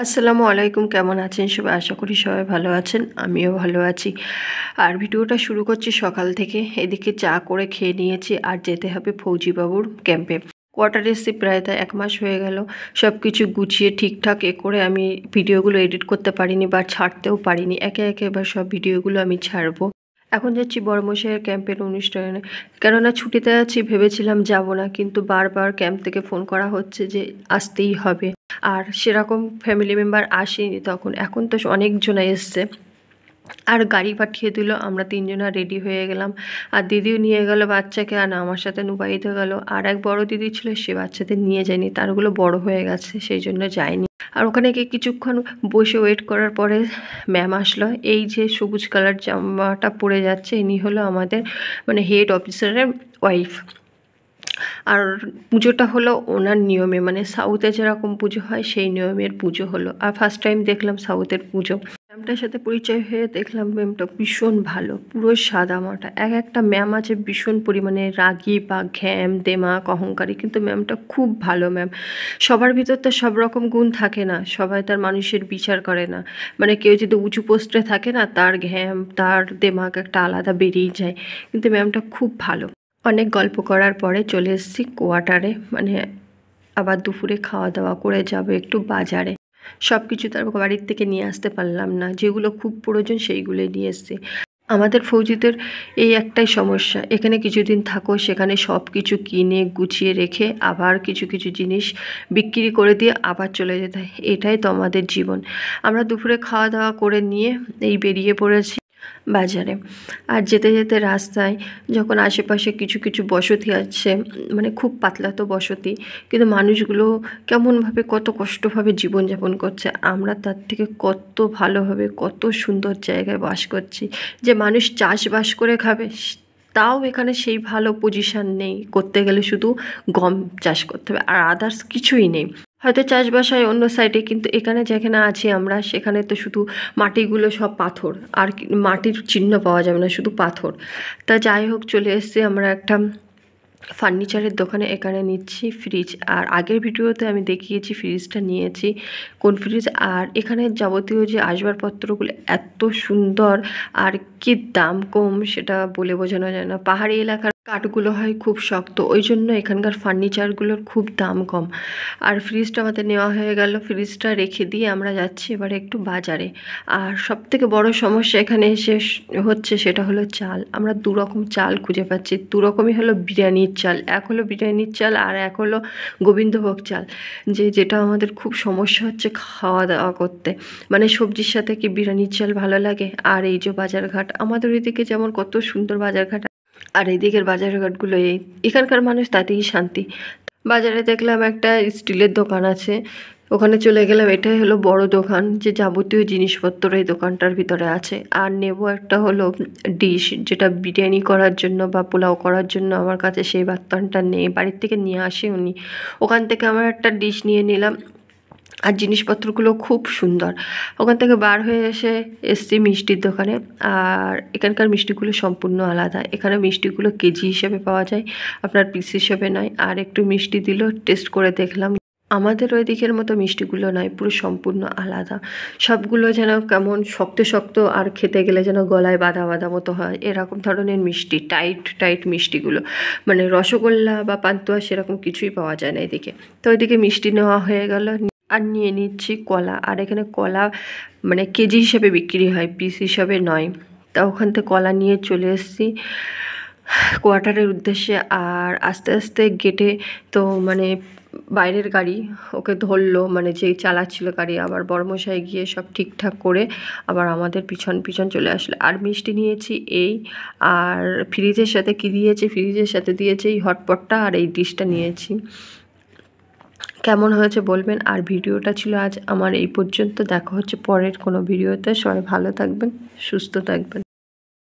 আসসালামু আলাইকুম, কেমন আছেন সবাই? আশা করি সবাই ভালো আছেন, আমিও ভালো আছি। আর ভিডিওটা শুরু করছি সকাল থেকে। এদিকে চা করে খেয়ে নিয়েছি আর যেতে হবে ফৌজিবাবুর ক্যাম্পে। কোয়ার্টারে এসেছি প্রায় 1 মাস হয়ে গেল। সব কিছু গুছিয়ে ঠিকঠাক করে আমি ভিডিওগুলো এডিট করতে পারিনি বা ছাড়তেও পারিনি। একে একে এবার সব ভিডিওগুলো আমি ছাড়বো। এখন যাচ্ছি বড়মশাইয়ের ক্যাম্পের অনুষ্ঠানে। কেননা ছুটিতে আছি, ভেবেছিলাম যাব না, কিন্তু বারবার ক্যাম্প থেকে ফোন করা হচ্ছে যে আসতেই হবে। আর সেরকম ফ্যামিলি মেম্বার আসেনি তখন, এখন তো অনেকজনা এসছে। আর গাড়ি পাঠিয়ে দিল, আমরা 3 জনা রেডি হয়ে গেলাম। আর দিদিও নিয়ে গেল বাচ্চাকে, আর আমার সাথে নুবাইতে গেল। আর এক বড় দিদি ছিল, সে বাচ্চাদের নিয়ে যায়নি, তারগুলো বড় হয়ে গেছে, সেই জন্য যায়নি। আর ওখানে গিয়ে কিছুক্ষণ বসে ওয়েট করার পরে ম্যাম আসলো। এই যে সবুজ কালার জামাটা পরে যাচ্ছে, ইনি হলো আমাদের মানে হেড অফিসারের ওয়াইফ। আর পুজোটা হলো ওনার নিয়মে, মানে সাউথে যেরকম পুজো হয় সেই নিয়মের পুজো হলো। আর ফার্স্ট টাইম দেখলাম সাউথের পুজো। ম্যামটার সাথে পরিচয় হয়ে দেখলাম ম্যামটা ভীষণ ভালো, পুরো সাদা মাটা। একটা ম্যাম আছে ভীষণ পরিমাণে রাগী বা ঘ্যাম দেমাক অহংকারী, কিন্তু ম্যামটা খুব ভালো ম্যাম। সবার ভিতর তো সব রকম গুণ থাকে না, সবাই তার মানুষের বিচার করে না। মানে কেউ যদি উঁচু পোস্টে থাকে না, তার ঘ্যাম তার দেমাক একটা আলাদা বেরিয়ে যায়, কিন্তু ম্যামটা খুব ভালো। অনেক গল্প করার পরে চলে এসেছি কোয়ার্টারে, মানে আবার দুপুরে খাওয়া দাওয়া করে যাব একটু বাজারে। সব কিছু তার বাড়ির থেকে নিয়ে আসতে পারলাম না, যেগুলো খুব প্রয়োজন সেইগুলোই নিয়ে এসেছি। আমাদের ফৌজিদের এই একটাই সমস্যা, এখানে কিছুদিন থাকো, সেখানে সব কিছু কিনে গুছিয়ে রেখে আবার কিছু কিছু জিনিস বিক্রি করে দিয়ে আবার চলে যেতে হয়। এটাই তো আমাদের জীবন। আমরা দুপুরে খাওয়া দাওয়া করে নিয়ে এই বেরিয়ে পড়েছি বাজারে। আর যেতে যেতে রাস্তায় যখন আশেপাশে কিছু কিছু বসতি আছে, মানে খুব পাতলা তো বসতি, কিন্তু মানুষগুলো কেমনভাবে কত কষ্টভাবে জীবনযাপন করছে, আমরা তার থেকে কত ভালোভাবে কত সুন্দর জায়গায় বাস করছি। যে মানুষ চাষবাস করে খাবে, তাও এখানে সেই ভালো পজিশান নেই। করতে গেলে শুধু গম চাষ করতে হবে, আর আদার্স কিছুই নেই। হয়তো চাষবাস হয় অন্য সাইডে, কিন্তু এখানে যেখানে আছি আমরা, সেখানে তো শুধু মাটিগুলো সব পাথর, আর মাটির চিহ্ন পাওয়া যাবে না, শুধু পাথর। তা যাই হোক, চলে এসেছি আমরা একটা ফার্নিচারের দোকানে। এখানে নিচ্ছি ফ্রিজ, আর আগের ভিডিওতে আমি দেখিয়েছি ফ্রিজটা নিয়েছি কোন ফ্রিজ। আর এখানে যাবতীয় যে আসবাবপত্রগুলো এত সুন্দর, আর কি দাম কম সেটা বলে বোঝানো যায় না। পাহাড়ি এলাকার কাঠগুলো হয় খুব শক্ত, ওই জন্য এখানকার ফার্নিচারগুলোর খুব দাম কম। আর ফ্রিজটা আমাদের নেওয়া হয়ে গেল, ফ্রিজটা রেখে দিয়ে আমরা যাচ্ছি এবারে একটু বাজারে। আর সবথেকে বড় সমস্যা এখানে এসে হচ্ছে, সেটা হলো চাল। আমরা 2 রকম চাল খুঁজে পাচ্ছি। 2 রকমই হলো বিরিয়ানির চাল, এক হলো বিরিয়ানির চাল আর এক হলো গোবিন্দভোগ চাল। যেটা আমাদের খুব সমস্যা হচ্ছে খাওয়া দাওয়া করতে। মানে সবজির সাথে কি বিরিয়ানির চাল ভালো লাগে? আর এই যে বাজারঘাট, আমাদের ওইদিকে যেমন কত সুন্দর বাজারঘাট, আর এইদিকের বাজারঘাটগুলো এখানকার মানুষ তাতেই শান্তি। বাজারে দেখলাম একটা স্টিলের দোকান আছে, ওখানে চলে গেলাম। এটাই হলো বড় দোকান, যে যাবতীয় জিনিসপত্র এই দোকানটার ভিতরে আছে। আর নেব একটা হলো ডিশ, যেটা বিরিয়ানি করার জন্য বা পোলাও করার জন্য আমার কাছে সেই বার্তনটা নেই, বাড়ির থেকে নিয়ে আসে উনি। ওখান থেকে আমার একটা ডিশ নিয়ে নিলাম। আর জিনিসপত্রগুলো খুব সুন্দর। ওখান থেকে বার হয়ে এসছি মিষ্টির দোকানে। আর এখানকার মিষ্টিগুলো সম্পূর্ণ আলাদা। এখানে মিষ্টিগুলো কেজি হিসেবে পাওয়া যায়, আপনার পিস হিসেবে নয়। আর একটু মিষ্টি দিল, টেস্ট করে দেখলাম। আমাদের ওই দিকের মতো মিষ্টিগুলো নয়, পুরো সম্পূর্ণ আলাদা। সবগুলো যেন কেমন শক্ত শক্ত, আর খেতে গেলে যেন গলায় বাঁধা বাঁধা মতো হয়, এরকম ধরনের মিষ্টি, টাইট টাইট মিষ্টিগুলো। মানে রসগোল্লা বা পান্তুয়া সেরকম কিছুই পাওয়া যায় না এদিকে। তো ওইদিকে মিষ্টি নেওয়া হয়ে গেল। আর নিয়ে নিচ্ছি কলা। আর এখানে কলা মানে কেজি হিসেবে বিক্রি হয়, পিস হিসাবে নয়। তা ওখান থেকে কলা নিয়ে চলে এসেছি কোয়ার্টারের উদ্দেশ্যে। আর আস্তে আস্তে গেটে তো মানে বাইরের গাড়ি ওকে ধরলো, মানে যেই চালাচ্ছিল গাড়ি, আবার বড়মশাই গিয়ে সব ঠিকঠাক করে আবার আমাদের পিছন পিছন চলে আসলো। আর মিষ্টি নিয়েছি এই, আর ফ্রিজের সাথে কি দিয়েছে, ফ্রিজের সাথে দিয়েছে এই হটপটটা, আর এই ডিশটা নিয়েছি। কেমন হয়েছে বলবেন। আর ভিডিওটা ছিল আজ আমার এই পর্যন্ত। দেখা হচ্ছে পরের কোনো ভিডিওতে। সবাই ভালো থাকবেন, সুস্থ থাকবেন।